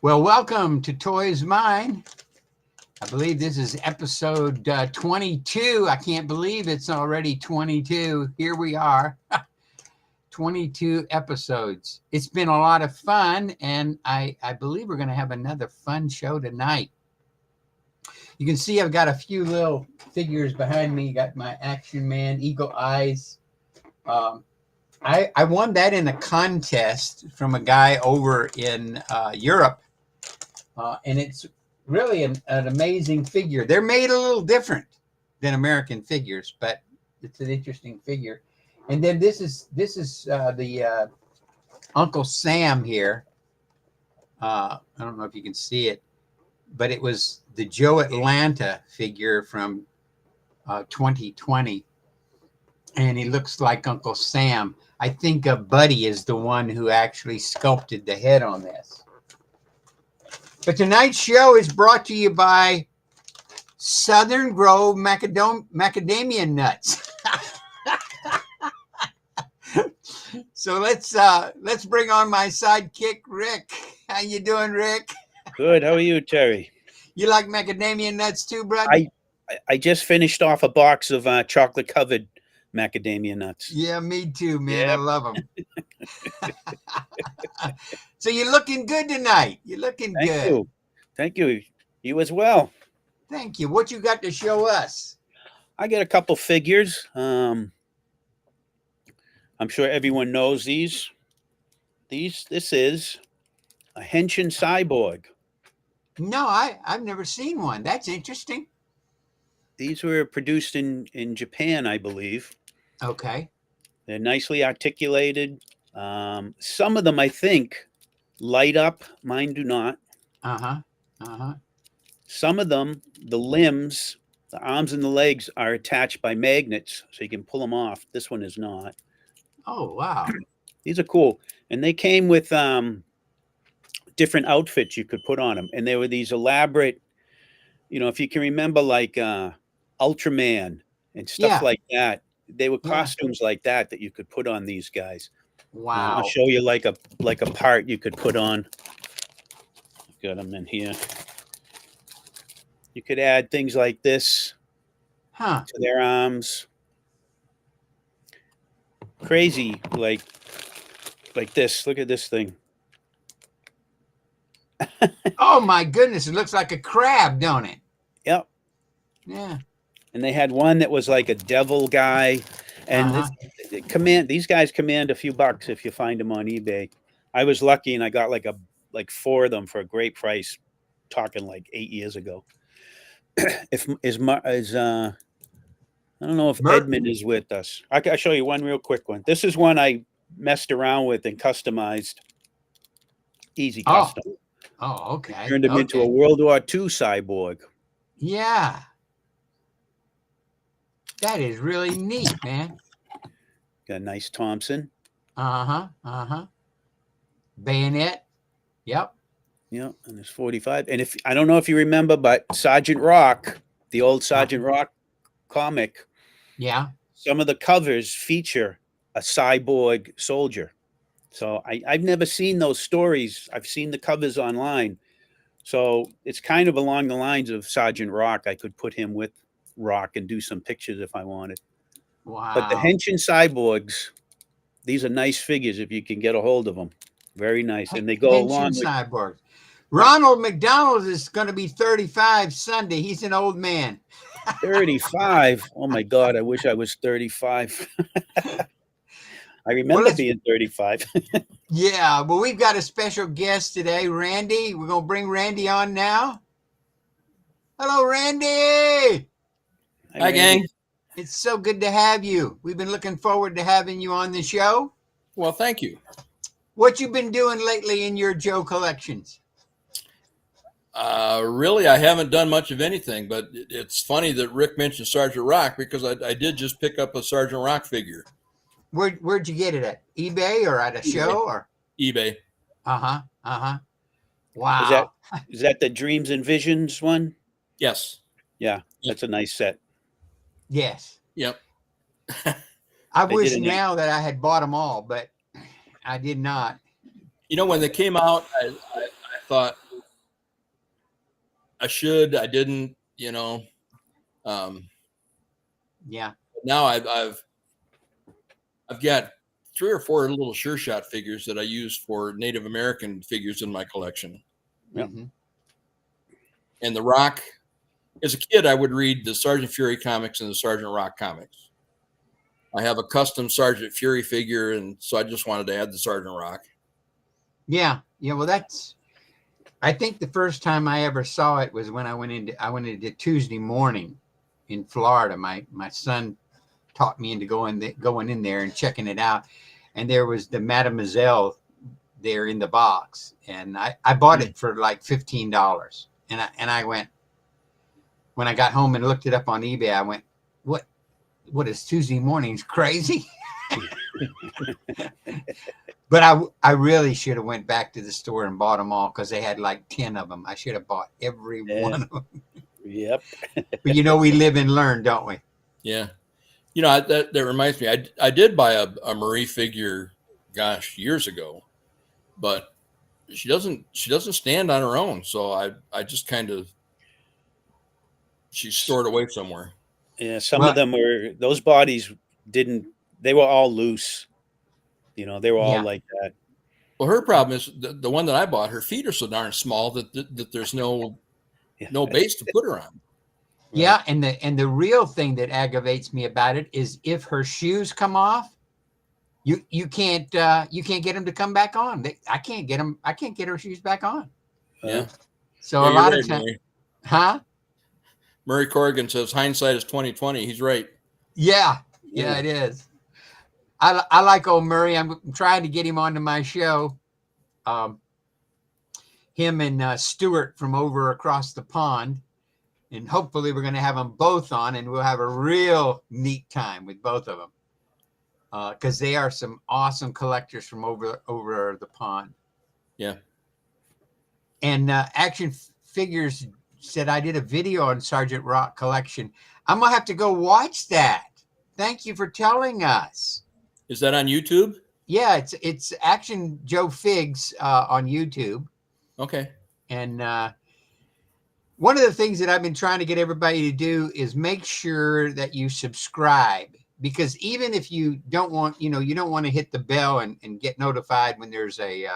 Well, welcome to Toys Mine. I believe this is episode 22. I can't believe it's already 22. Here we are, 22 episodes. It's been a lot of fun, and I believe we're going to have another fun show tonight. You can see I've got a few little figures behind me. You got my Action Man, Eagle Eyes. I won that in a contest from a guy over in Europe. And it's really an amazing figure. They're made a little different than American figures, but it's an interesting figure. And then this is the Uncle Sam here. I don't know if you can see it, but it was the Joe Atlanta figure from 2020, and he looks like Uncle Sam. I think Buddy is the one who actually sculpted the head on this. But tonight's show is brought to you by Southern Grove macadamia nuts. So let's bring on my sidekick, Rick. How you doing, Rick? Good. How are you, Terry? You like macadamia nuts too, brother? I just finished off a box of chocolate covered macadamia nuts. Yeah, me too, man. Yep. I love them. So you're looking good tonight. You're looking good. Thank you. You as well. Thank you. What you got to show us? I got a couple figures. I'm sure everyone knows these. This is a Henin Cyborg. No, I've never seen one. That's interesting. These were produced in Japan, I believe. Okay. They're nicely articulated. Some of them, I think, light up. Mine do not. Some of them, the limbs, the arms and the legs are attached by magnets, so you can pull them off. This one is not. Oh, wow. These are cool. And they came with different outfits you could put on them. And they were these elaborate, if you can remember, like Ultraman and stuff like that. They were costumes like that you could put on these guys. Wow. I'll show you like a part you could put on. Got them in here. You could add things like this to their arms. Crazy, like this. Look at this thing. Oh my goodness! It looks like a crab, don't it? Yep. Yeah. And they had one that was like a devil guy, and these guys command a few bucks if you find them on eBay. I was lucky, and I got like 4 of them for a great price. Talking like 8 years ago. I don't know if Edmond is with us. I'll show you one real quick one. This is one I messed around with and customized. Easy custom. Oh, okay. Turned him into a World War II cyborg. Yeah. That is really neat, man. Got a nice Thompson. Bayonet. Yep. Yeah, and there's 45. And I don't know if you remember, but Sergeant Rock, the old Sergeant Rock comic. Yeah. Some of the covers feature a cyborg soldier. So I've never seen those stories. I've seen the covers online. So it's kind of along the lines of Sergeant Rock. I could put him with Rock and do some pictures if I wanted. Wow. But the Henin Cyborgs, these are nice figures if you can get a hold of them. Very nice. And they go along with Cyborgs. Ronald McDonald is going to be 35 Sunday. He's an old man. 35. Oh my God. I wish I was 35. I remember being 35. Yeah. Well, we've got a special guest today, Randy. We're going to bring Randy on now. Hello, Randy. Hi, gang. It's so good to have you. We've been looking forward to having you on the show. Well, thank you. What you been doing lately in your Joe collections? Really, I haven't done much of anything, but it's funny that Rick mentioned Sergeant Rock because I did just pick up a Sergeant Rock figure. Where'd you get it at? eBay or at a show or? eBay. Wow. Is that the Dreams and Visions one? Yes. Yeah, that's a nice set. Yes. Yep. I wish now that I had bought them all, but I did not. You know, when they came out, I thought I should. I didn't. You know. Yeah. Now I've got 3 or 4 little Sure Shot figures that I use for Native American figures in my collection. Yep. Mm-hmm. And the Rock, as a kid, I would read the Sergeant Fury comics and the Sergeant Rock comics. I have a custom Sergeant Fury figure, and so I just wanted to add the Sergeant Rock. Yeah. Well, I think the first time I ever saw it was when I went into Tuesday morning in Florida. My son taught me into going in there and checking it out, and there was the Mademoiselle there in the box, and I bought it for like $15, and I went, when I got home and looked it up on eBay, I went, what is Tuesday mornings crazy? But I really should have went back to the store and bought them all, because they had like 10 of them. I should have bought every one of them. Yep. But we live and learn, don't we? Yeah. That reminds me, I did buy a Marie figure, years ago, but she doesn't stand on her own. So I just she's stored away somewhere. Yeah. Some of them those bodies they were all loose. They were all like that. Well, her problem is the one that I bought, her feet are so darn small that there's no base to put her on. Right. Yeah, and the real thing that aggravates me about it is if her shoes come off, you can't get them to come back on. I can't get her shoes back on. Yeah. So a lot of times, huh? Murray Corrigan says hindsight is 20/20. He's right. Yeah, it is. I like old Murray. I'm trying to get him onto my show. Him and Stuart from over across the pond. And hopefully we're going to have them both on, and we'll have a real neat time with both of them. Because they are some awesome collectors from over the pond. Yeah. And Action Figures said I did a video on Sergeant Rock collection. I'm going to have to go watch that. Thank you for telling us. Is that on YouTube? Yeah, it's Action Joe Figs on YouTube. Okay. And one of the things that I've been trying to get everybody to do is make sure that you subscribe, because even if you don't want, you don't want to hit the bell and get notified when there's a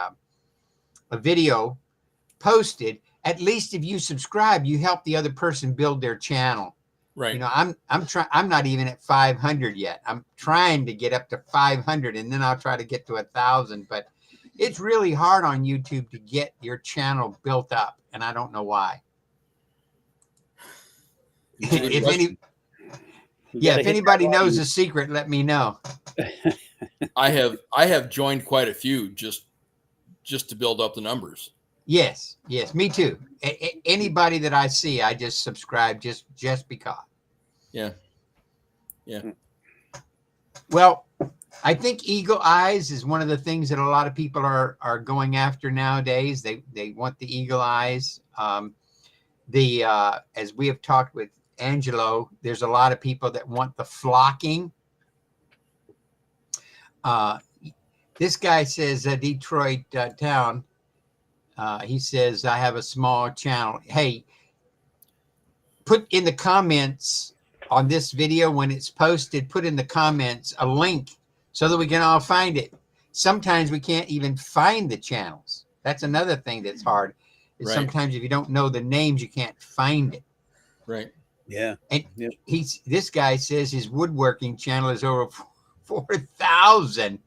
video posted, at least if you subscribe, you help the other person build their channel. Right. I'm not even at 500 yet. I'm trying to get up to 500, and then I'll try to get to 1,000. But it's really hard on YouTube to get your channel built up, and I don't know why. If anybody knows the secret, let me know. I have joined quite a few just to build up the numbers. Yes, me too. Anybody that I see, I just subscribe just because. Yeah. Well, I think eagle eyes is one of the things that a lot of people are going after nowadays. They want the eagle eyes. As we have talked with Angelo, there's a lot of people that want the flocking. This guy says Detroit town. He says, I have a small channel. Hey, put in the comments on this video when it's posted, put in the comments a link so that we can all find it. Sometimes we can't even find the channels. That's another thing that's hard. Right. Sometimes if you don't know the names, you can't find it. Right. Yeah. And this guy says his woodworking channel is over 4,000.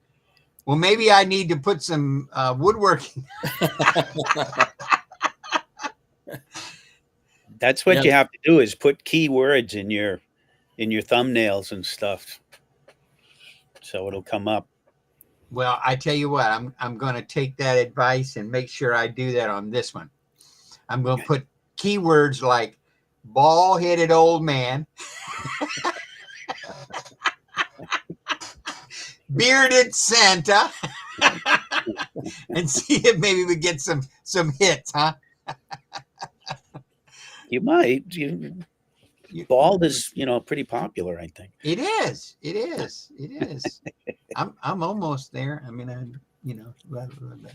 Well, maybe I need to put some woodworking. That's what you have to do, is put keywords in your thumbnails and stuff, so it'll come up. Well, I tell you what, I'm going to take that advice and make sure I do that on this one. I'm going to put keywords like bald-headed old man, bearded Santa, and see if maybe we get some hits, huh? You might. Bald is, pretty popular, I think. It is. It is. It is. I'm almost there. I mean, blah, blah, blah.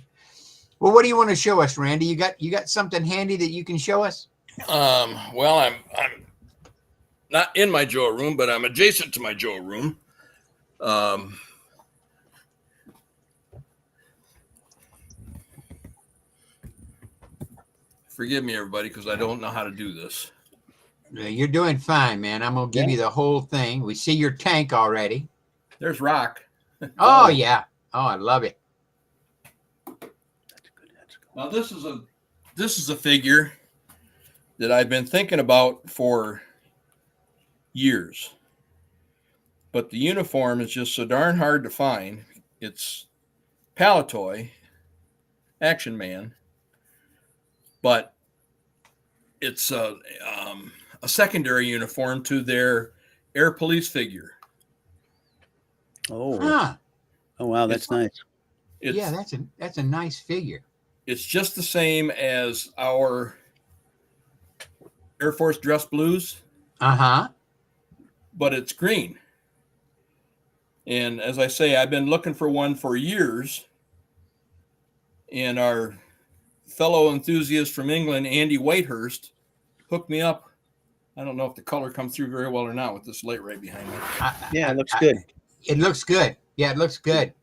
Well, what do you want to show us, Randy? You got something handy that you can show us? Well, I'm not in my Joe room, but I'm adjacent to my Joe room. Forgive me, everybody, because I don't know how to do this. You're doing fine, man. I'm going to give you the whole thing. We see your tank already. There's rock. Oh, yeah. Oh, I love it. Now, this is a figure that I've been thinking about for years. But the uniform is just so darn hard to find. It's Palatoy, Action Man. But it's a secondary uniform to their Air Police figure. Oh, Huh. Oh wow, that's nice. Yeah, that's a nice figure. It's just the same as our Air Force dress blues. Uh-huh. But it's green. And as I say, I've been looking for one for years. And our fellow enthusiast from England, Andy Whitehurst, hooked me up. I don't know if the color comes through very well or not with this light right behind me. Yeah, it looks good. It looks good. Yeah, it looks good.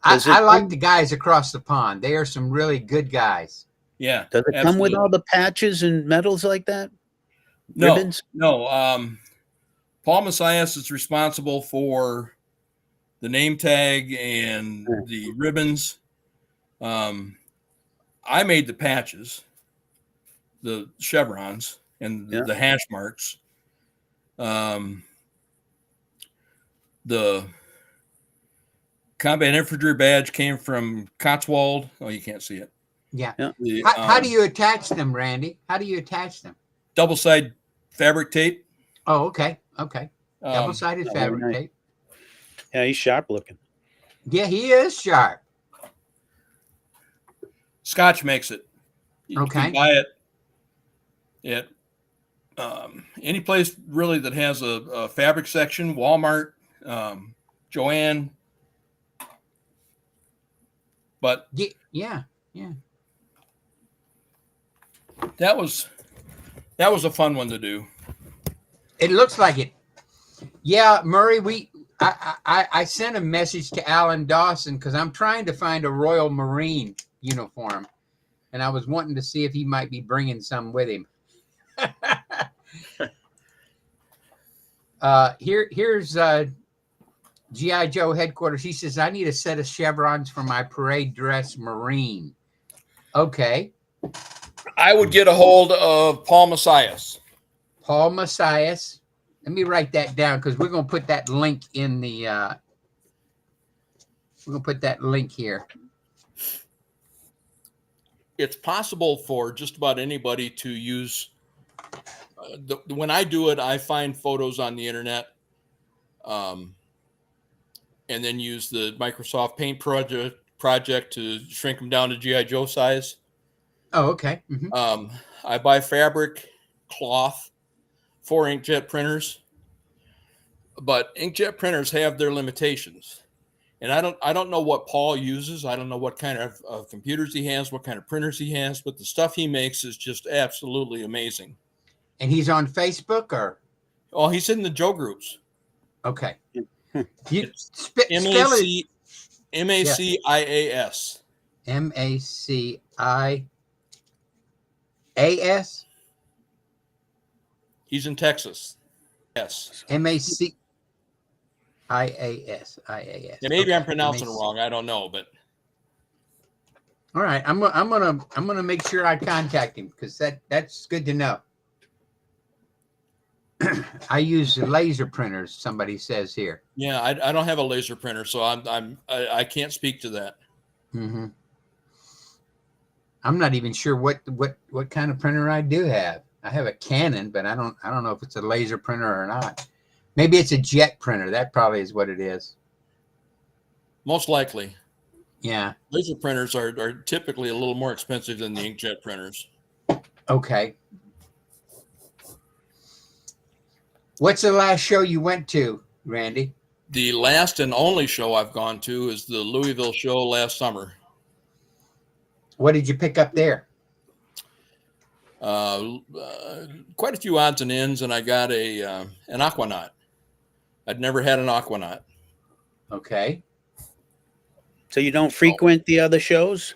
I like the guys across the pond. They are some really good guys. Yeah. Does it come with all the patches and medals like that? No, Ribbons? No. Paul Messias is responsible for the name tag and the ribbons. I made the patches, the chevrons, and the hash marks. The combat infantry badge came from Cotswold. Oh, you can't see it. Yeah. The, how do you attach them, Randy? How do you attach them? Double-side fabric tape. Oh, okay. Okay. Double-sided fabric tape. Yeah, he's sharp looking. Yeah, he is sharp. Scotch makes it. You can buy it at any place really that has a fabric section. Walmart, Joanne. But yeah. That was a fun one to do. It looks like it. Yeah, Murray, I sent a message to Alan Dawson because I'm trying to find a Royal Marine uniform, and I was wanting to see if he might be bringing some with him. Here's G.I. Joe headquarters. He says, I need a set of chevrons for my parade dress Marine. Okay. I would get a hold of Paul Messias. Paul Messias. Let me write that down because we're going to put that link in the we're going to put that link here. It's possible for just about anybody to use. When I do it, I find photos on the internet, and then use the Microsoft Paint project to shrink them down to G.I. Joe size. Oh, okay. Mm-hmm. I buy fabric, cloth, 4 inkjet printers, but inkjet printers have their limitations. And I don't know what Paul uses. I don't know what kind of computers he has, what kind of printers he has, but the stuff he makes is just absolutely amazing. And he's on Facebook or? Oh, he's in the Joe groups. Okay. M-A-C-I-A-S. M-A-C-I-A-S? He's in Texas. Yes. M-A-C. IAS. Yeah, maybe I'm pronouncing it wrong. I don't know, but all right. I'm gonna make sure I contact him because that's good to know. I use laser printers. Somebody says here. Yeah, I don't have a laser printer, so I can't speak to that. Mm-hmm. I'm not even sure what kind of printer I do have. I have a Canon, but I don't know if it's a laser printer or not. Maybe it's a jet printer. That probably is what it is. Most likely. Yeah. Laser printers are typically a little more expensive than the inkjet printers. Okay. What's the last show you went to, Randy? The last and only show I've gone to is the Louisville show last summer. What did you pick up there? Quite a few odds and ends, and I got an Aquanaut. I'd never had an Aquanaut. Okay. So you don't frequent the other shows?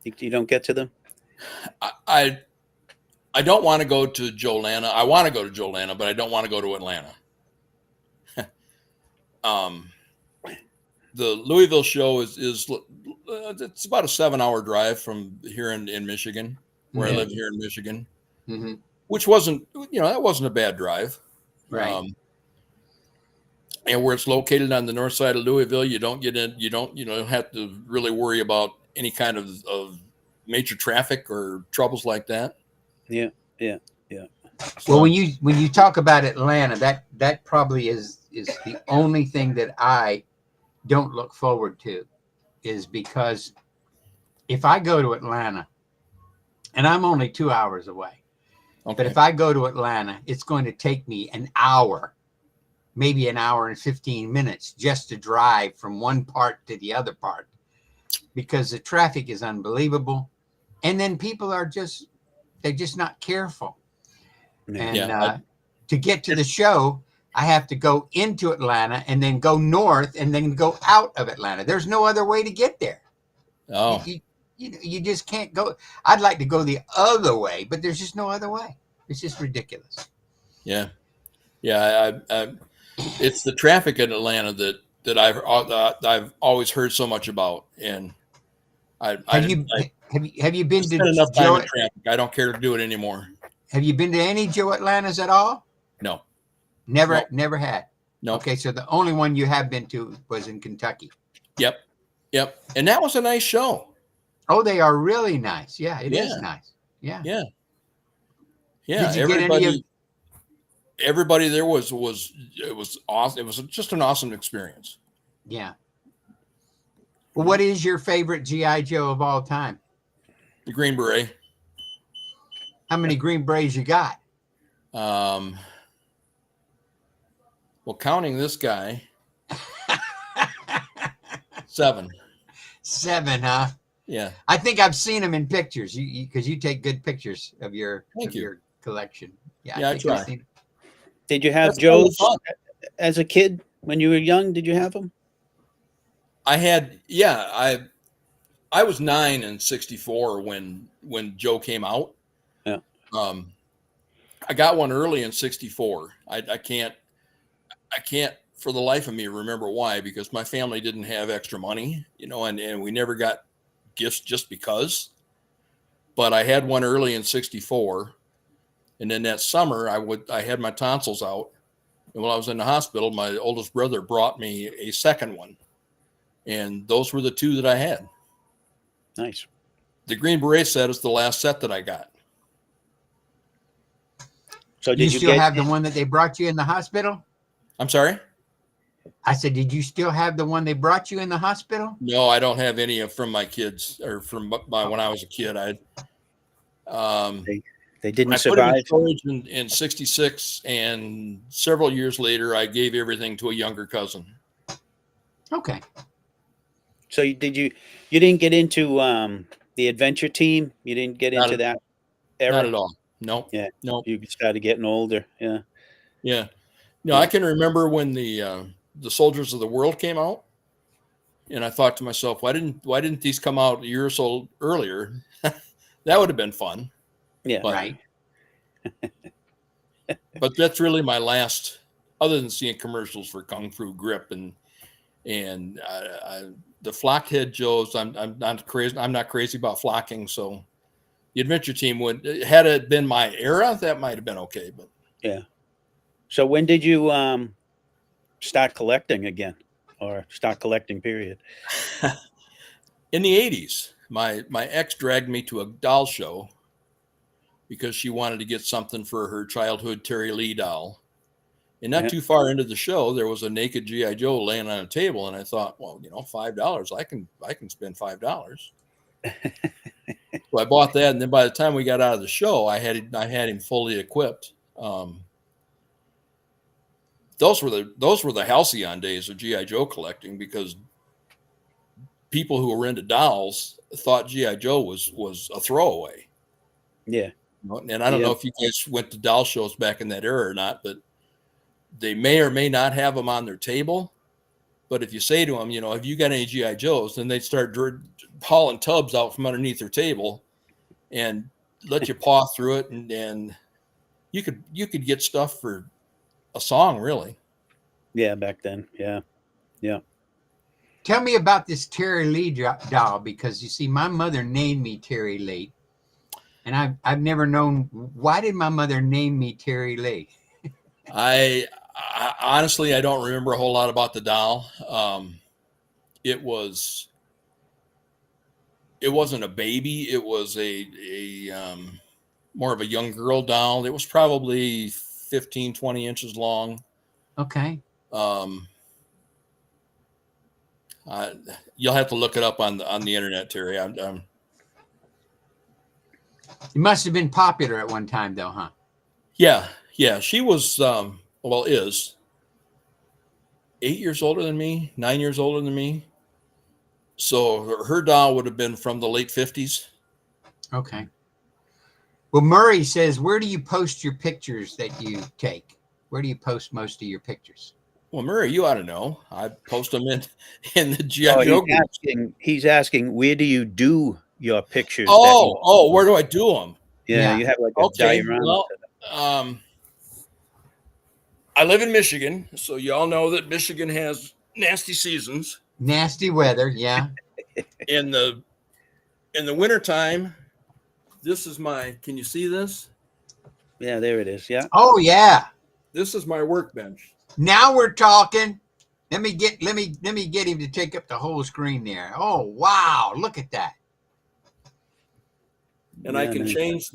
You don't get to them? I don't want to go to Jolana. I want to go to Jolana, but I don't want to go to Atlanta. The Louisville show is it's about a 7-hour drive from here in Michigan, where I live here in Michigan, which wasn't, that wasn't a bad drive. Right. And where it's located on the north side of Louisville, you don't have to really worry about any kind of major traffic or troubles like that. Yeah. So, well, when you talk about Atlanta, that probably is the only thing that I don't look forward to, is because if I go to Atlanta, and I'm only 2 hours away, but if I go to Atlanta, it's going to take me an hour, maybe an hour and 15 minutes just to drive from one part to the other part, because the traffic is unbelievable. And then people are they're just not careful. And to get to the show, I have to go into Atlanta and then go north and then go out of Atlanta. There's no other way to get there. Oh, you just can't go. I'd like to go the other way, but there's just no other way. It's just ridiculous. Yeah. It's the traffic in Atlanta that I've always heard so much about, and have you been to enough time in traffic? I don't care to do it anymore. Have you been to any Joe Atlantas at all? No. Never had. No. Okay, so the only one you have been to was in Kentucky. Yep. And that was a nice show. Oh, they are really nice. Yeah, it is nice. Yeah. Did you get any of? Everybody there was awesome. It was just an awesome experience. Yeah. Well, what is your favorite GI Joe of all time? The Green Beret. How many Green Berets you got? Well, counting this guy, 7. 7, huh? Yeah. I think I've seen them in pictures. Because you take good pictures of your collection. Yeah, I try. Did you have Joes as a kid when you were young? Did you have them? I had. Yeah, I was 9 in '64 when Joe came out. Yeah. I got one early in '64. I can't for the life of me remember why, because my family didn't have extra money, and we never got gifts just because. But I had one early in '64, and then that summer I had my tonsils out, and while I was in the hospital, my oldest brother brought me a second one, and those were the 2 that I had. Nice. The Green Beret set is the last set that I got. So did you still have the one that they brought you in the hospital? I'm sorry? I said, did you still have the one they brought you in the hospital? No, I don't have any from my kids or from when I was a kid. They didn't survive. I put it in storage in '66, and several years later, I gave everything to a younger cousin. Okay. So you didn't get into the adventure team? You didn't get into that era? Not at all. No. Yeah. No. You started getting older. Yeah. Yeah. No, I can remember when the Soldiers of the World came out, and I thought to myself, why didn't these come out a year or so earlier? That would have been fun. Yeah. But, right. But that's really my last, other than seeing commercials for Kung Fu Grip and the Flockhead Joes. I'm not crazy. I'm not crazy about flocking. So the adventure team had it been my era, that might have been okay. But yeah. So when did you start collecting again, or start collecting period? In the 80s. my ex dragged me to a doll show because she wanted to get something for her childhood Terry Lee doll. And not too far into the show, there was a naked G.I. Joe laying on a table, and I thought, well, $5, I can spend $5. So I bought that, and then by the time we got out of the show, I had him fully equipped. Those were the halcyon days of G.I. Joe collecting, because people who were into dolls thought G.I. Joe was a throwaway. Yeah. And I don't know if you guys went to doll shows back in that era or not, but they may or may not have them on their table. But if you say to them, have you got any G.I. Joes, then they'd start hauling tubs out from underneath their table and let you paw through it. And you could get stuff for a song, really. Yeah, back then. Yeah. Yeah. Tell me about this Terry Lee doll, because you see, my mother named me Terry Lee, and I've never known, why did my mother name me Terry Lee? I honestly, I don't remember a whole lot about the doll. It wasn't a baby. It was a more of a young girl doll. It was probably 15, 20 inches long. Okay. You'll have to look it up on the internet, Terry. It must have been popular at one time, though, huh? Yeah. She was, is 8 years older than me, 9 years older than me. So her doll would have been from the late 50s. Okay. Well, Murray says, where do you post your pictures that you take? Where do you post most of your pictures? Well, Murray, you ought to know. I post them in the G.I. Joe group. He's asking, where do you do your pictures? Where do I do them? Yeah, you have like a diorama. Well, I live in Michigan, so you all know that Michigan has nasty seasons. Nasty weather, yeah. In the wintertime, this is can you see this? Yeah, there it is. Yeah. Oh, yeah. This is my workbench. Now we're talking. Let me get him to take up the whole screen there. Oh, wow. Look at that. And I can change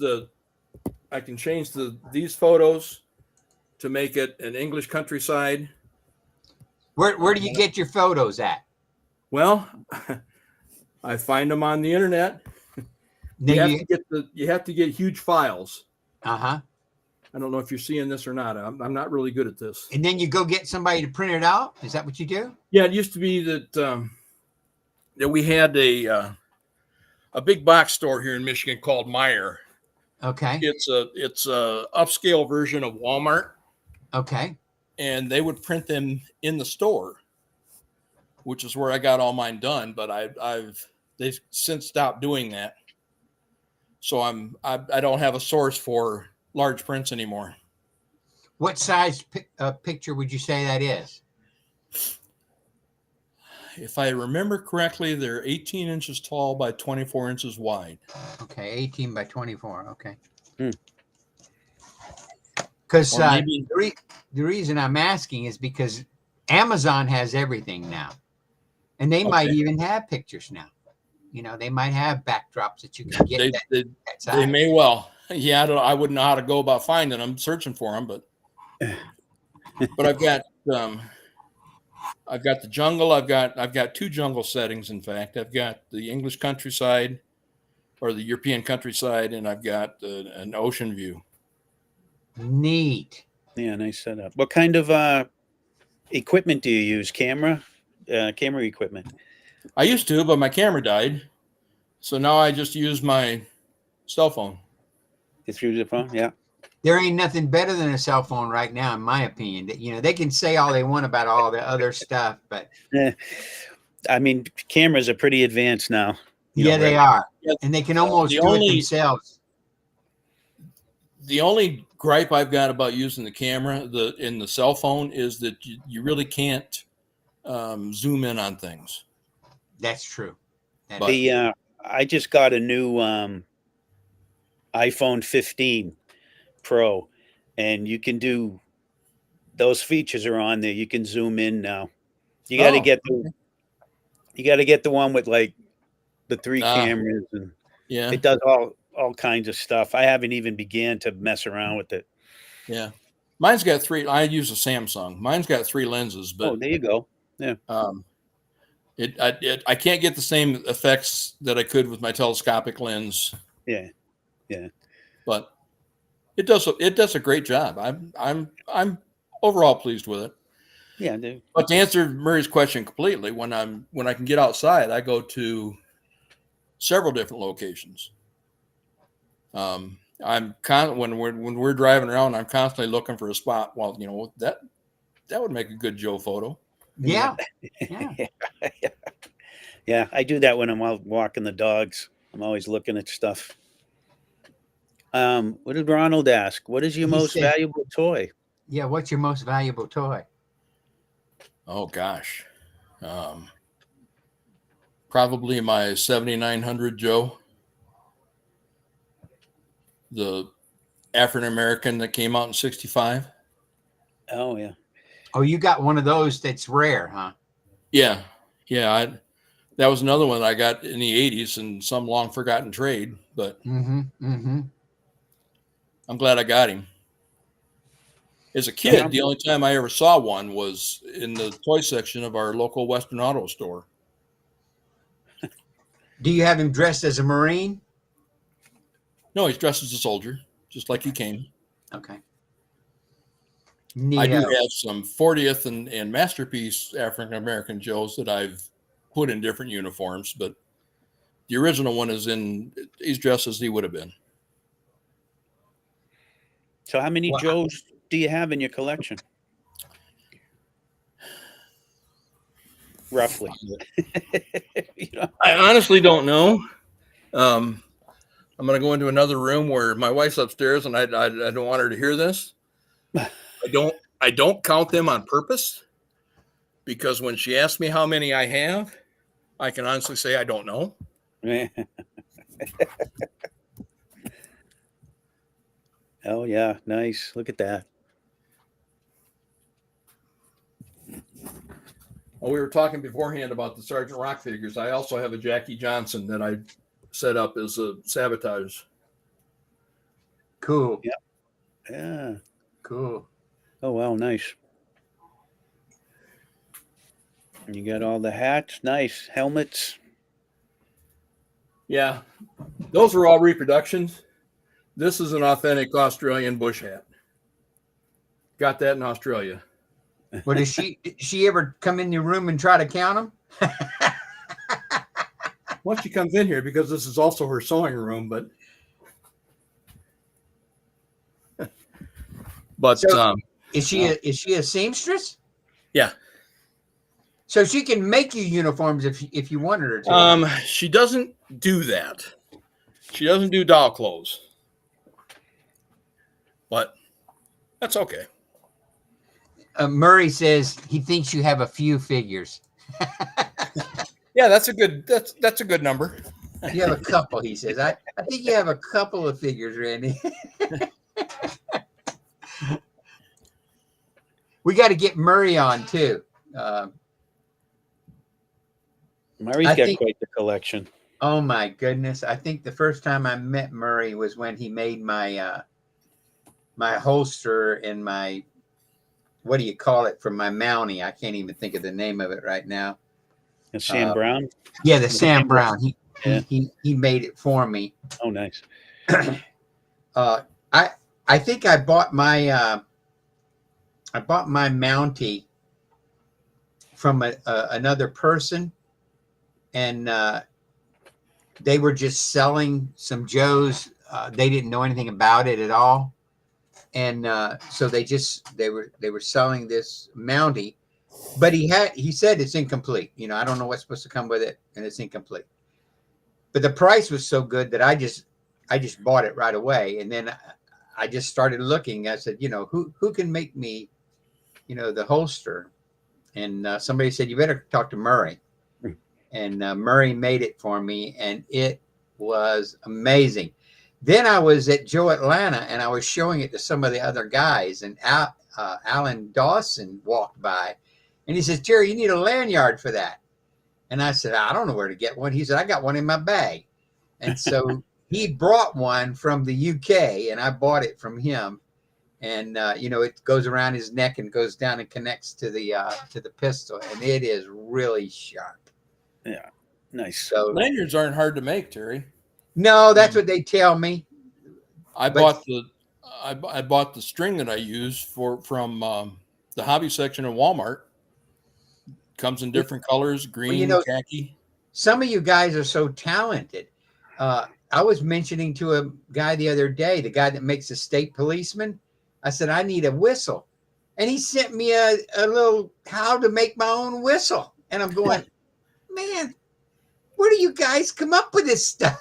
these photos to make it an English countryside. Where do you get your photos at? Well, I find them on the internet. You have to get huge files. Uh-huh. I don't know if you're seeing this or not. I'm not really good at this. And then you go get somebody to print it out? Is that what you do? Yeah, it used to be that we had a big box store here in Michigan called Meijer. Okay. It's a upscale version of Walmart. Okay. And they would print them in the store, which is where I got all mine done. But they've since stopped doing that. So I don't have a source for large prints anymore. What size picture would you say that is? If I remember correctly, they're 18 inches tall by 24 inches wide. Okay, 18 by 24. Okay. Because the reason I'm asking is because Amazon has everything now, and they might even have pictures now. They might have backdrops that you can get. They may well. Yeah, I wouldn't know how to go about finding them, searching for them, but I've got the jungle. I've got two jungle settings. In fact, I've got the English countryside or the European countryside, and I've got an ocean view. Neat. Yeah, nice setup. What kind of equipment do you use? Camera equipment? I used to, but my camera died, so now I just use my cell phone. Just use your phone, yeah. There ain't nothing better than a cell phone right now, in my opinion. They can say all they want about all the other stuff, but I mean, cameras are pretty advanced now. Yeah, they are, and they can almost do it themselves. The only gripe I've got about using the camera in the cell phone is that you really can't zoom in on things. That's true. I just got a new iPhone 15 Pro, and you can do those features are on there. You can zoom in now. You got to get the one with like the 3 Ah. cameras, and Yeah. it does all kinds of stuff. I haven't even began to mess around with it. Yeah. Mine's got 3. I use a Samsung. Mine's got 3 lenses, but There you go. Yeah. I can't get the same effects that I could with my telescopic lens. Yeah. But it does a great job. I'm overall pleased with it. Yeah, dude. But to answer Murray's question completely, when I can get outside, I go to several different locations. When we're driving around, I'm constantly looking for a spot. Well, that would make a good Joe photo. Yeah. Yeah, I do that when I'm out walking the dogs. I'm always looking at stuff. What did Ronald ask? What is your He most said- valuable toy? Yeah. What's your most valuable toy? Oh gosh, probably my 7900 Joe, the African American that came out in '65. Oh, yeah. Oh, you got one of those that's rare, huh? Yeah. That was another one I got in the '80s and some long forgotten trade, but I'm glad I got him. As a kid, the only time I ever saw one was in the toy section of our local Western Auto store. Do you have him dressed as a Marine? No, he's dressed as a soldier, just like he came. Okay. I do Neato. have some 40th and Masterpiece African American Joes that I've put in different uniforms, but the original one he's dressed as he would have been. So how many Wow. Joes do you have in your collection? Roughly. I honestly don't know. I'm going to go into another room where my wife's upstairs, and I don't want her to hear this. I don't count them on purpose, because when she asks me how many I have, I can honestly say I don't know. Oh, yeah. Nice. Look at that. Well, we were talking beforehand about the Sergeant Rock figures. I also have a Jackie Johnson that I set up as a sabotage. Cool. Yeah. Cool. Oh, wow. Nice. And you got all the hats. Nice. Helmets. Yeah, those are all reproductions. This is an authentic Australian bush hat. Got that in Australia. Well, did she ever come in your room and try to count them? Once she comes in here, because this is also her sewing room, but So, is she a seamstress? Yeah. So she can make you uniforms if you wanted her to. She doesn't do that. She doesn't do doll clothes, but that's okay. Murray says he thinks you have a few figures. Yeah, that's a good number. You have a couple, he says. I think you have a couple of figures, Randy. We got to get Murray on too. Murray's got quite the collection. Oh my goodness! I think the first time I met Murray was when he made my my holster and my, what do you call it, from my Mountie. I can't even think of the name of it right now. And Sam Brown. Yeah, the Sam Brown. He made it for me. Oh, nice. I think I bought my Mountie from another person, and they were just selling some Joes. They didn't know anything about it at all, and so they were selling this Mountie, but he said it's incomplete. I don't know what's supposed to come with it, and it's incomplete. But the price was so good that I just bought it right away, and then I just started looking. I said, who can make me, the holster? And somebody said, you better talk to Murray. And Murray made it for me, and it was amazing. Then I was at Joe Atlanta, and I was showing it to some of the other guys, and Alan Dawson walked by, and he says, Jerry, you need a lanyard for that. And I said, I don't know where to get one. He said, I got one in my bag. And so he brought one from the UK, and I bought it from him. And it goes around his neck and goes down and connects to the pistol, and it is really sharp. Yeah, nice. So Lanyards aren't hard to make, Terry. no, that's what they tell me. I bought the string that I use from the hobby section of Walmart. Comes in different colors, green, khaki. Some of you guys are so talented. I was mentioning to a guy the other day, the guy that makes a state policeman. I said, I need a whistle. And he sent me a little how to make my own whistle. And I'm going, man, where do you guys come up with this stuff?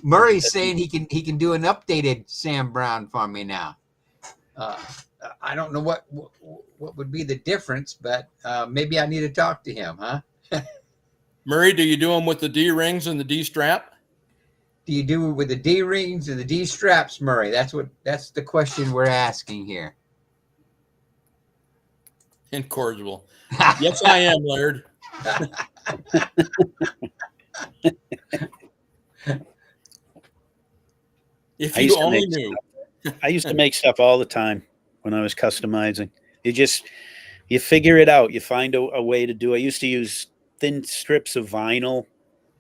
Murray's saying he can do an updated Sam Brown for me now. I don't know what would be the difference, but maybe I need to talk to him, huh? Murray, do you do them with the D rings and the D strap? Do you do it with the D rings and the D straps, Murray? That's the question we're asking here. Incorrigible. Yes, I am, Laird. If you only knew. I used to make stuff all the time when I was customizing. You figure it out. You find a way to do it. I used to use thin strips of vinyl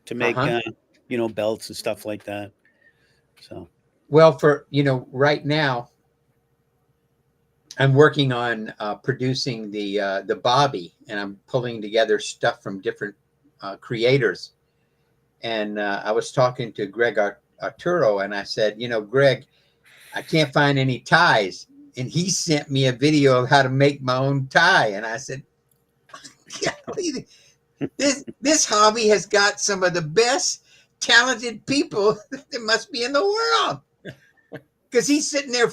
to make belts and stuff like that. So, well, for right now, I'm working on producing the Bobby, and I'm pulling together stuff from different creators. And I was talking to Greg Arturo, and I said, Greg, I can't find any ties. And he sent me a video of how to make my own tie. And I said, this hobby has got some of the best talented people that must be in the world. Because he's sitting there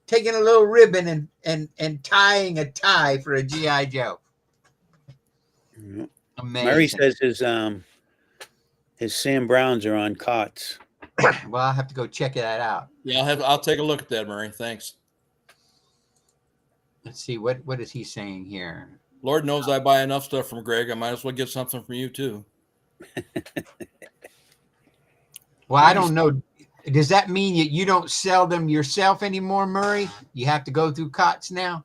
taking a little ribbon and tying a tie for a G.I. Joe. Amazing. Murray says his Sam Browns are on COTS. Well, I'll have to go check that out. Yeah, I'll take a look at that, Murray. Thanks. Let's see, what is he saying here? Lord knows I buy enough stuff from Greg. I might as well get something from you too. Well, I don't know. Does that mean you don't sell them yourself anymore, Murray? You have to go through COTS now?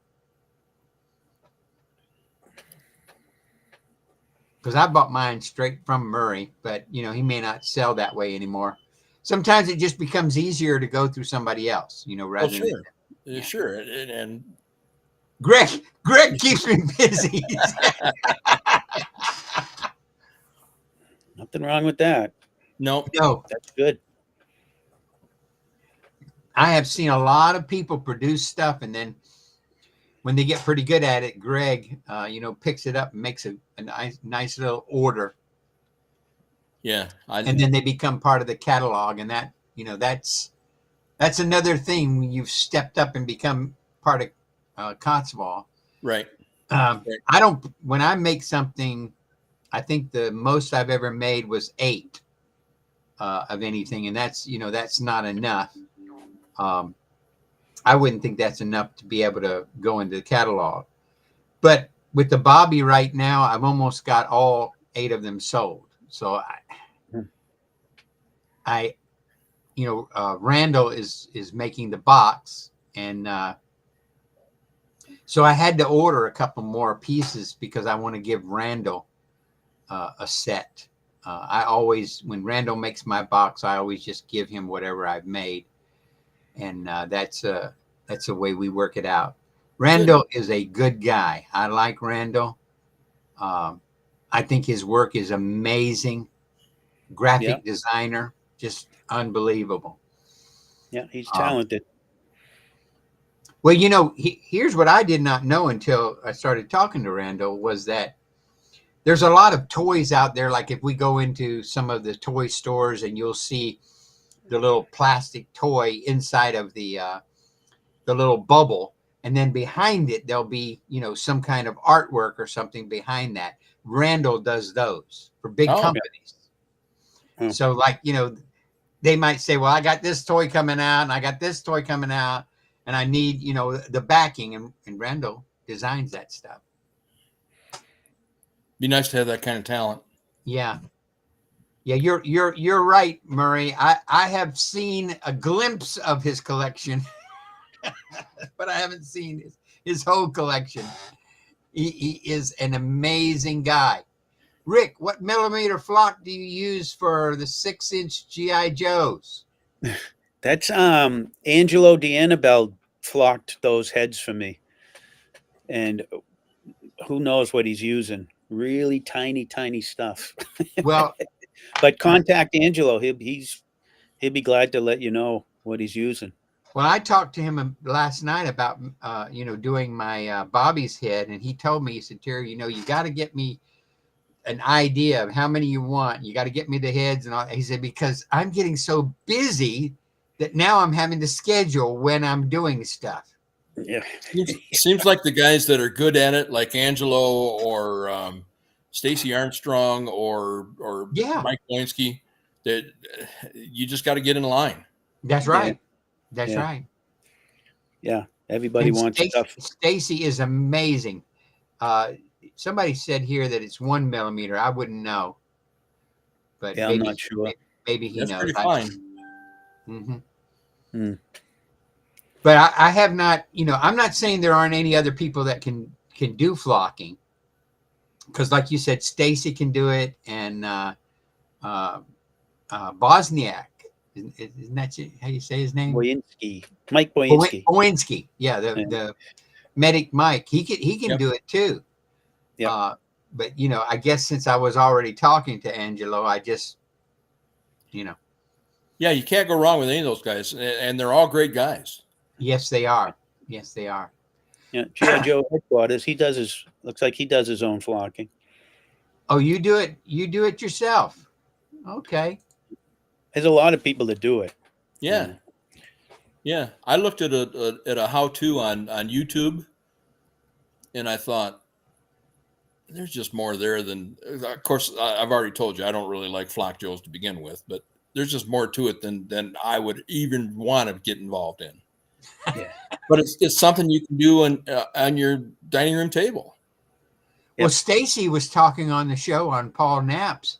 Because I bought mine straight from Murray, but he may not sell that way anymore. Sometimes it just becomes easier to go through somebody else, rather than sure. And Greg keeps me busy. Nothing wrong with that. No, That's good. I have seen a lot of people produce stuff, and then when they get pretty good at it, Greg, picks it up and makes a nice little order. Yeah, and then they become part of the catalog, and that that's another thing when you've stepped up and become part of Cotswold. Right. I don't. When I make something, I think the most I've ever made was 8 of anything, and that's that's not enough. I wouldn't think that's enough to be able to go into the catalog. But with the Bobby right now, I've almost got all 8 of them sold. So Randall is making the box, and so I had to order a couple more pieces because I want to give Randall a set. I always, when Randall makes my box, I always just give him whatever I've made. And that's the way we work it out. Randall is a good guy. I like Randall. I think his work is amazing. Graphic designer, just unbelievable. Yeah, he's talented. Well, here's what I did not know until I started talking to Randall, was that there's a lot of toys out there. Like if we go into some of the toy stores, and you'll see the little plastic toy inside of the little bubble, and then behind it there'll be some kind of artwork or something behind that. Randall does those for big companies. Okay. So like they might say, well, I got this toy coming out, and I got this toy coming out, and I need the backing, and Randall designs that stuff. Be nice to have that kind of talent. Yeah. Yeah, you're right, Murray. I have seen a glimpse of his collection, but I haven't seen his whole collection. He is an amazing guy. Rick, what millimeter flock do you use for the 6-inch GI Joes? That's Angelo D'Annabelle flocked those heads for me, and who knows what he's using? Really tiny stuff. Well, But contact Angelo. He'll be glad to let you know what he's using. well, I talked to him last night about doing my Bobby's head, and he told me, he said, Terry, you got to get me an idea of how many you want. You got to get me the heads and all. He said, because I'm getting so busy that now I'm having to schedule when I'm doing stuff. Yeah. Seems like the guys that are good at it, like Angelo or Stacy Armstrong or Mike Lewinsky, that you just got to get in line. That's right. That's right. Yeah. Everybody wants stuff. Stacy is amazing. Somebody said here that it's 1 millimeter. I wouldn't know, but I'm not sure. Maybe he That's knows. pretty fine. Mm-hmm. But I have not. I'm not saying there aren't any other people that can do flocking, because, like you said, Stacy can do it, and Bosniak. Isn't that how you say his name? Boyinski. Mike Boyinski. Boyinski. Yeah, the medic Mike. He can do it too. Yeah. But I guess since I was already talking to Angelo, I just Yeah, you can't go wrong with any of those guys, and they're all great guys. Yes, they are. Yes, they are. Yeah, G.I. Joe headquarters. Looks like he does his own flocking. Oh, you do it? You do it yourself? Okay. There's a lot of people that do it. Yeah. Yeah. I looked at a how-to on YouTube, and I thought, there's just more there than, of course, I've already told you, I don't really like flock joes to begin with, but there's just more to it than I would even want to get involved in. Yeah. But it's something you can do on your dining room table. Well, Stacy was talking on the show on Paul Knapp's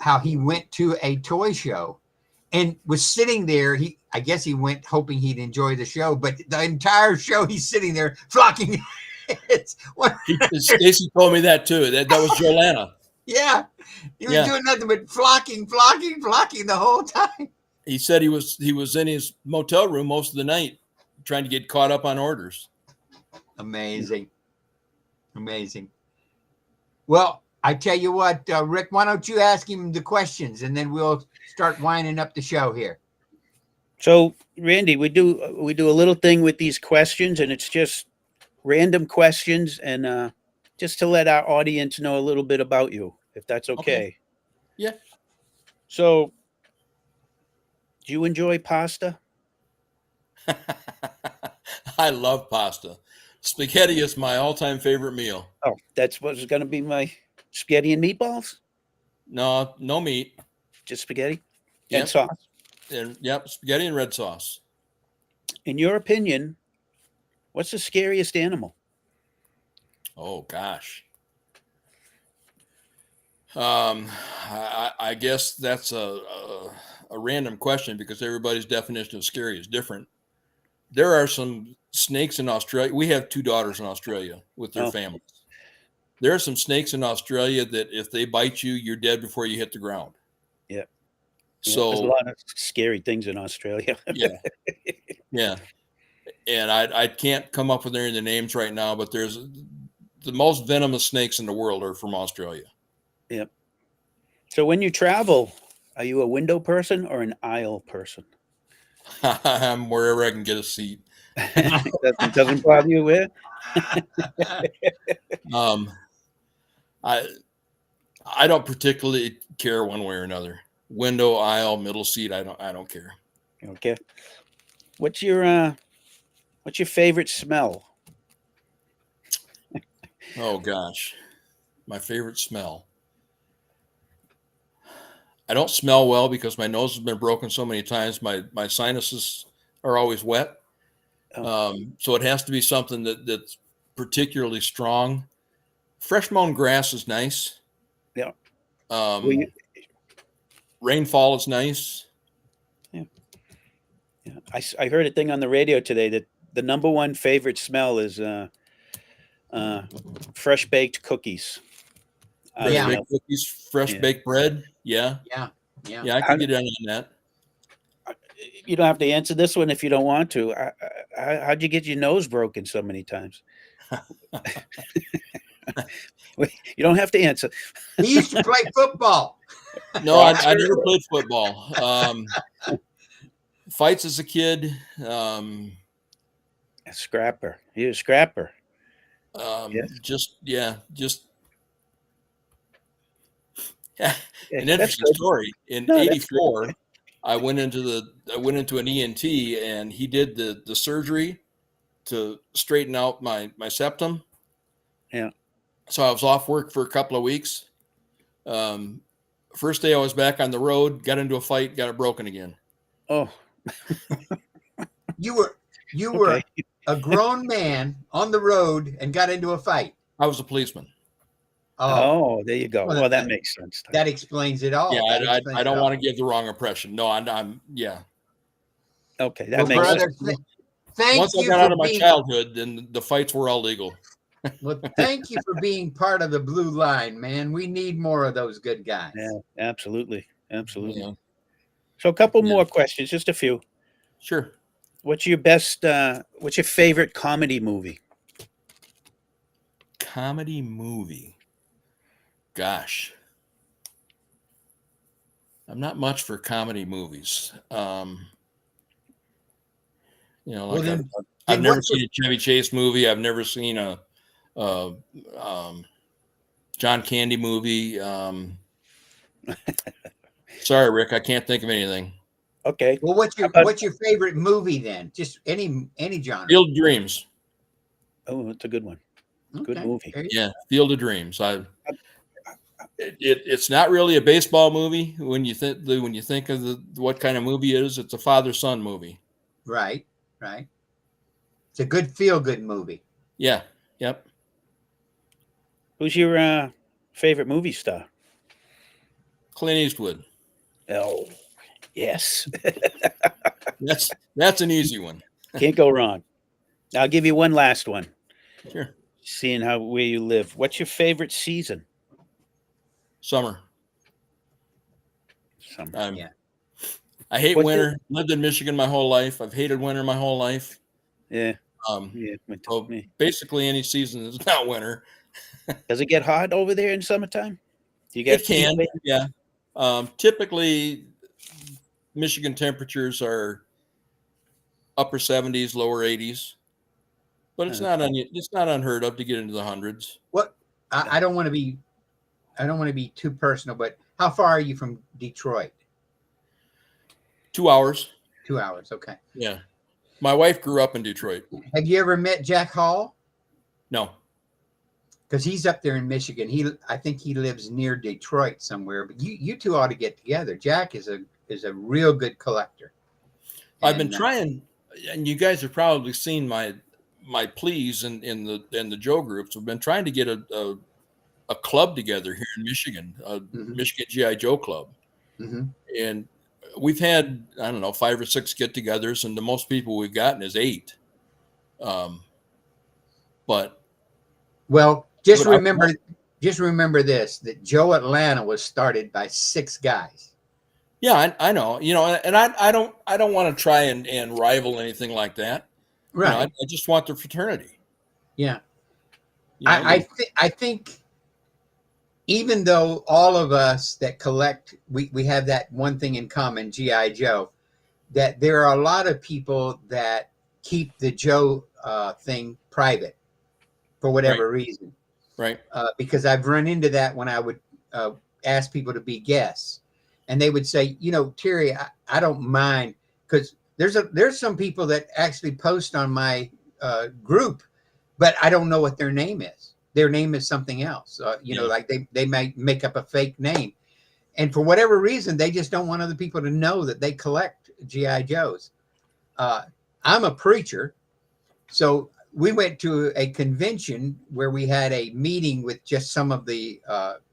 how he went to a toy show and was sitting there. I guess he went hoping he'd enjoy the show, but the entire show he's sitting there flocking. Stacy told me that too. That was Jolana. Yeah, he was doing nothing but flocking the whole time. He said he was in his motel room most of the night, trying to get caught up on orders. Amazing. Well, I tell you what, Rick, why don't you ask him the questions, and then we'll start winding up the show here. So, Randy, we do a little thing with these questions, and it's just random questions, and just to let our audience know a little bit about you, if that's okay. Yeah. So, do you enjoy pasta? I love pasta. Spaghetti is my all-time favorite meal. Oh, that's what's going to be my spaghetti and meatballs? No meat. Just spaghetti and sauce? And spaghetti and red sauce. In your opinion, what's the scariest animal? Oh, gosh. I guess that's a random question because everybody's definition of scary is different. There are some snakes in Australia. We have 2 daughters in Australia with their families. There are some snakes in Australia that if they bite you, you're dead before you hit the ground. Yeah. So there's a lot of scary things in Australia. Yeah. And I can't come up with any of the names right now, but there's the most venomous snakes in the world are from Australia. Yep. So when you travel, are you a window person or an aisle person? I'm wherever I can get a seat. It doesn't bother you with? I don't particularly care one way or another. Window, aisle, middle seat, I don't care. Okay. What's your favorite smell? Oh gosh. My favorite smell. I don't smell well because my nose has been broken so many times. My sinuses are always wet. So it has to be something that's particularly strong. Fresh mown grass is nice. Yeah. Rainfall is nice. Yeah. I heard a thing on the radio today that the number one favorite smell is fresh baked cookies. Fresh Yeah. baked cookies, fresh baked bread. Yeah. Yeah. I can get in on that. You don't have to answer this one if you don't want to. How'd you get your nose broken so many times? You don't have to answer. He used to play football. No, I never played football. Fights as a kid. A scrapper. You're a scrapper. Yes. Just Yeah, an interesting story. In '84, I went into an ENT, and he did the surgery to straighten out my septum. Yeah. So I was off work for a couple of weeks. First day I was back on the road, got into a fight, got it broken again. Oh. You were a grown man on the road and got into a fight. I was a policeman. Oh, there you go. Well, that makes sense. That explains it all. Yeah, I don't want to give the wrong impression. No, I'm yeah. Okay, that makes sense. Once I got out of my childhood, then the fights were all legal. Well, thank you for being part of the blue line, man. We need more of those good guys. Yeah, absolutely. Absolutely. Yeah. So a couple more questions, just a few. Sure. What's your favorite comedy movie? Comedy movie. Gosh. I'm not much for comedy movies. I've never seen a Chevy Chase movie. I've never seen a John Candy movie. Sorry, Rick, I can't think of anything. Okay. Well, what's your favorite movie then? Just any genre. Field of Dreams. Oh, that's a good one. Good movie. Yeah, Field of Dreams. It's not really a baseball movie when you think of what kind of movie it is. It's a father-son movie. Right. It's a good feel-good movie. Yeah. Yep. Who's your favorite movie star? Clint Eastwood. Oh, yes. That's an easy one. Can't go wrong. I'll give you one last one. Sure. Seeing where you live, what's your favorite season? Summer. Yeah. I hate winter. Lived in Michigan my whole life. I've hated winter my whole life. Yeah. Basically any season is not winter. Does it get hot over there in summertime? It can. Yeah. Typically, Michigan temperatures are upper 70s, lower 80s, but it's not unheard of to get into the hundreds. What? I don't want to be too personal, but how far are you from Detroit? 2 hours. 2 hours. Okay. Yeah. My wife grew up in Detroit. Have you ever met Jack Hall? No. Because he's up there in Michigan. I think he lives near Detroit somewhere. But you two ought to get together. Jack is a real good collector. I've been trying, and you guys have probably seen my pleas in the Joe groups. We've been trying to get a club together here in Michigan, Michigan GI Joe Club, and we've had 5 or 6 get-togethers, and the most people we've gotten is 8. Just remember this: that Joe Atlanta was started by 6 guys. Yeah, I know. And I don't want to try and rival anything like that. Right. I just want the fraternity. Yeah. I think even though all of us that collect, we have that one thing in common, G.I. Joe, that there are a lot of people that keep the Joe thing private for whatever reason. Right. Because I've run into that when I would ask people to be guests, and they would say, Terry, I don't mind, because there's some people that actually post on my group, but I don't know what their name is. Their name is something else. Like they might make up a fake name, and for whatever reason, they just don't want other people to know that they collect GI Joes. I'm a preacher, so we went to a convention where we had a meeting with just some of the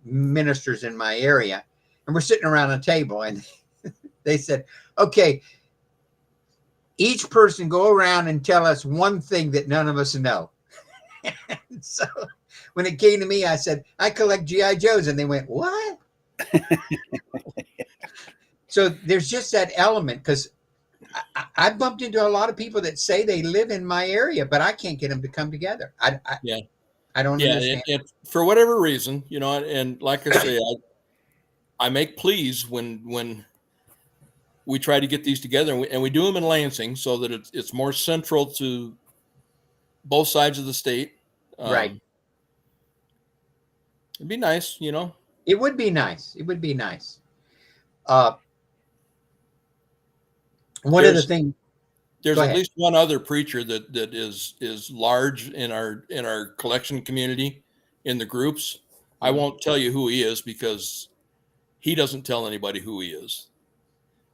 ministers in my area, and we're sitting around a table, and they said, okay, each person go around and tell us one thing that none of us know. So when it came to me, I said, I collect GI Joes, and they went, what? So there's just that element, because I bumped into a lot of people that say they live in my area, but I can't get them to come together. I don't understand. For whatever reason, you know, and like I say, I make pleas when we try to get these together, and we do them in Lansing so that it's more central to both sides of the state. Right. It'd be nice, you know. It would be nice. It would be nice. One of the things. There's at least one other preacher that is large in our collection community, in the groups. I won't tell you who he is because he doesn't tell anybody who he is.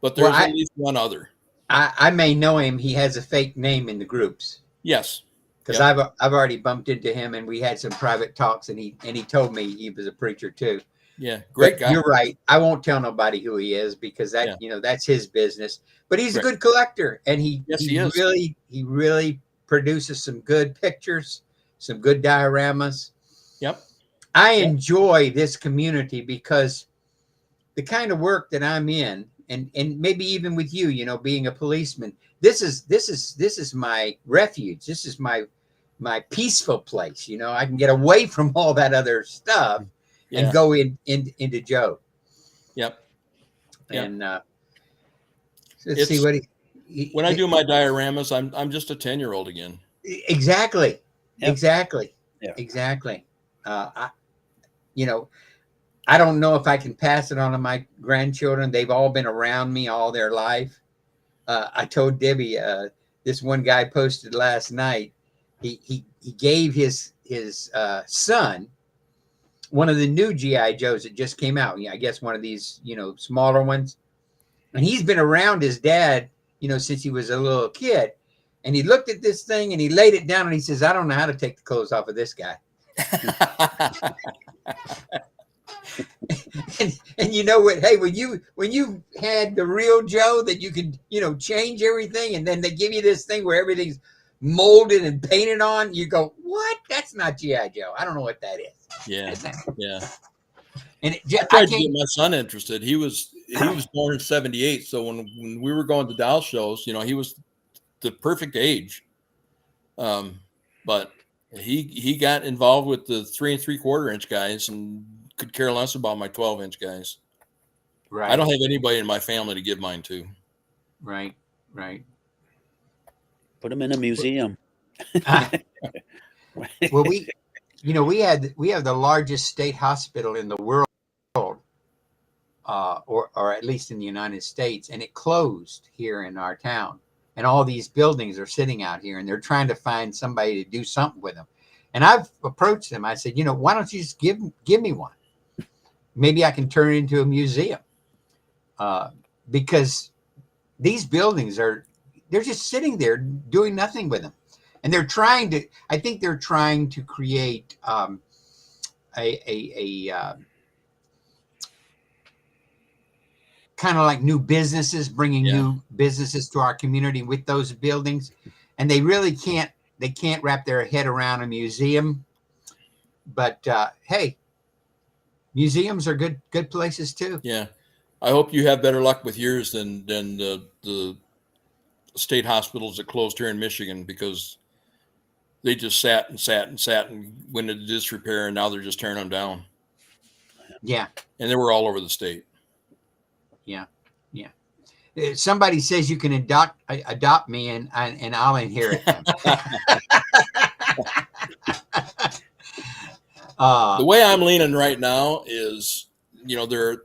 But there's at least one other. I may know him. He has a fake name in the groups. Yes. Because I've already bumped into him, and we had some private talks, and he told me he was a preacher too. Yeah, great guy. You're right. I won't tell nobody who he is, because that that's his business. But he's a good collector, and he really produces some good pictures, some good dioramas. Yep. I enjoy this community because the kind of work that I'm in, and maybe even with you, you know, being a policeman, this is my refuge. This is my peaceful place. You know, I can get away from all that other stuff and go into Joe. Yep. And let's see what when I do my dioramas, I'm just a 10-year-old again. Exactly. Yep. Exactly. Yeah. Exactly. You know, I don't know if I can pass it on to my grandchildren. They've all been around me all their life. I told Debbie, this one guy posted last night, he gave his son one of the new GI Joes that just came out. I guess one of these, you know, smaller ones. And he's been around his dad, you know, since he was a little kid. And he looked at this thing and he laid it down and he says, I don't know how to take the clothes off of this guy. and you know what? Hey, when you had the real Joe that you could, you know, change everything, and then they give you this thing where everything's molded and painted on, you go, what? That's not GI Joe. I don't know what that is. Yeah. And I tried to get my son interested. He was born in 78, so when we were going to doll shows, you know, he was the perfect age. But he got involved with the 3 3/4 inch guys and could care less about my 12-inch guys. Right. I don't have anybody in my family to give mine to. Right. Put them in a museum. Well, we have the largest state hospital in the world, or at least in the United States, and it closed here in our town. And all these buildings are sitting out here, and they're trying to find somebody to do something with them. And I've approached them. I said, you know, why don't you just give me one? Maybe I can turn it into a museum, because these buildings they're just sitting there doing nothing with them. And I think they're trying to create a kind of like new businesses, bringing new businesses to our community with those buildings. And they really can't wrap their head around a museum. But hey, museums are good places too. Yeah. I hope you have better luck with yours than the state hospitals that closed here in Michigan, because they just sat and went into disrepair, and now they're just tearing them down. Yeah. And they were all over the state. Yeah. Somebody says you can adopt me and I'll inherit them. The way I'm leaning right now is, you know, there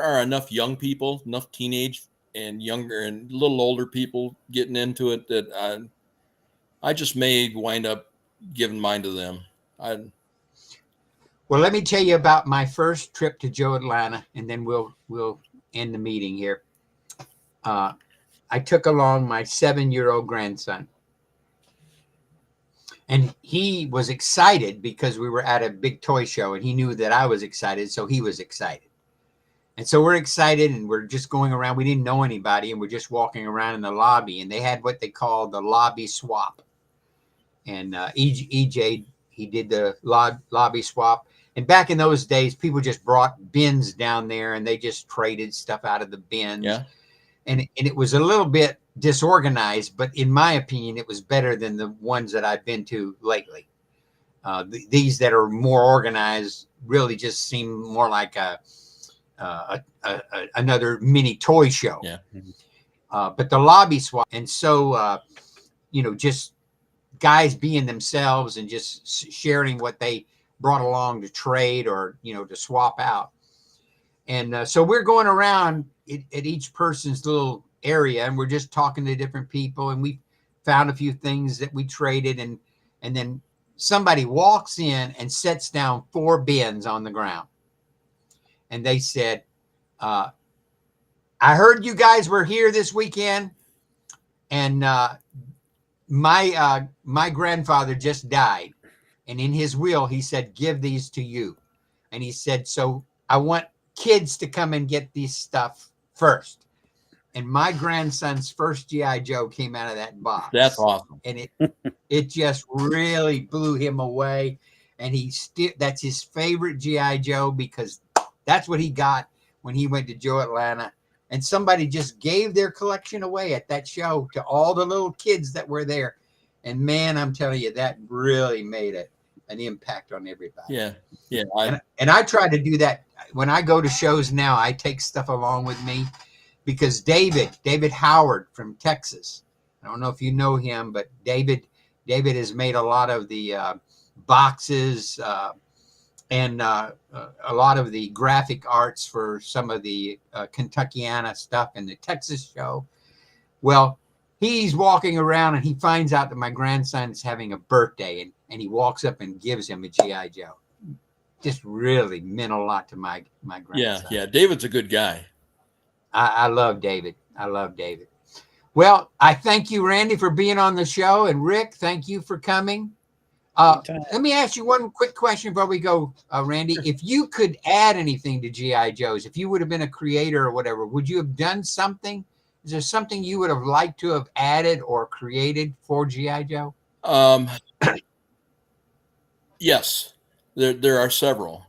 are enough young people, enough teenage and younger and a little older people getting into it that I just may wind up giving mine to them. Well, let me tell you about my first trip to Joe Atlanta, and then we'll end the meeting here. I took along my 7-year-old grandson. And he was excited because we were at a big toy show, and he knew that I was excited, so he was excited. And so we're excited, and we're just going around. We didn't know anybody, and we're just walking around in the lobby, and they had what they call the lobby swap. And EJ, he did the lobby swap. And back in those days, people just brought bins down there, and they just traded stuff out of the bins. Yeah. And it was a little bit disorganized, but in my opinion, it was better than the ones that I've been to lately. These that are more organized really just seem more like another mini toy show. Yeah. But the lobby swap, and so just guys being themselves and just sharing what they brought along to trade or to swap out. And so we're going around at each person's little area, and we're just talking to different people, and we found a few things that we traded, and then somebody walks in and sets down 4 bins on the ground. And they said, I heard you guys were here this weekend, and my grandfather just died, and in his will he said, give these to you. And he said, so I want kids to come and get these stuff first. And my grandson's first GI Joe came out of that box. That's awesome. And it just really blew him away. And that's his favorite GI Joe, because that's what he got when he went to Joe Atlanta. And somebody just gave their collection away at that show to all the little kids that were there. And man, I'm telling you, that really made an impact on everybody. Yeah. Yeah. And I try to do that when I go to shows now. I take stuff along with me, because David Howard from Texas, I don't know if you know him, but David has made a lot of the boxes and a lot of the graphic arts for some of the Kentuckiana stuff in the Texas show. Well, he's walking around and he finds out that my grandson is having a birthday, and he walks up and gives him a GI Joe. Just really meant a lot to my grandson. Yeah. David's a good guy. I love David. Well, I thank you, Randy, for being on the show, and Rick, thank you for coming. Let me ask you one quick question before we go, Randy. If you could add anything to GI Joes, if you would have been a creator or whatever, would you have done something? Is there something you would have liked to have added or created for GI Joe? Yes, there are several.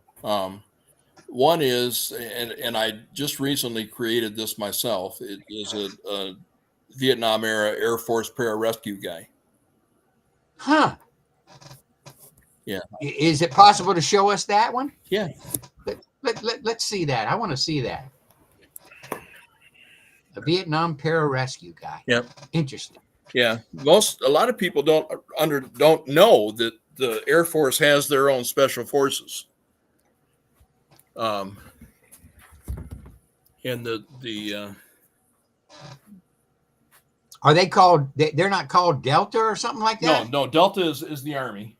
One is, and I just recently created this myself. It is a Vietnam era Air Force pararescue guy. Huh. Yeah. Is it possible to show us that one? Yeah. Let's see that. I want to see that. A Vietnam pararescue guy. Yep. Interesting. Yeah. A lot of people don't know that the Air Force has their own special forces. And the are they called? They're not called Delta or something like that. No. Delta is the Army.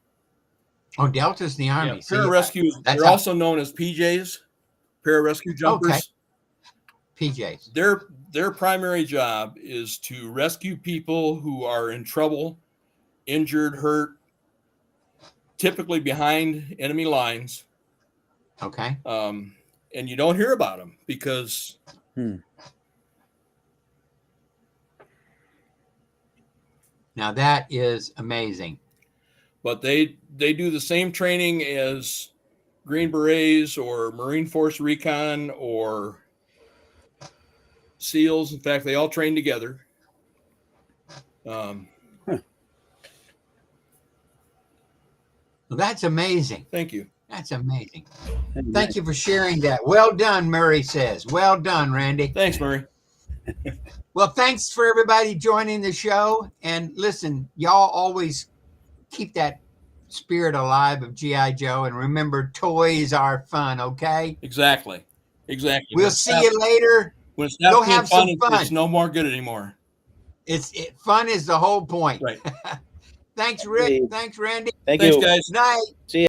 Oh, Delta's the Army. Yeah, pararescue. They're also known as PJs, pararescue jumpers. Okay. PJs. Their primary job is to rescue people who are in trouble, injured, hurt, typically behind enemy lines. Okay. And you don't hear about them because now that is amazing. But they do the same training as Green Berets or Marine Force Recon or SEALs. In fact, they all train together. Well, that's amazing. Thank you. That's amazing. Thank you for sharing that. Well done, Murray says. Well done, Randy. Thanks, Murray. Well, thanks for everybody joining the show. And listen, y'all always keep that spirit alive of G.I. Joe. And remember, toys are fun, okay? Exactly. We'll see you later. When it's Go not have fun, some fun. It's no more good anymore. Fun is the whole point. Right. Thanks, Rick. Thanks, Randy. Thanks, Thanks, you. guys. Night. See ya.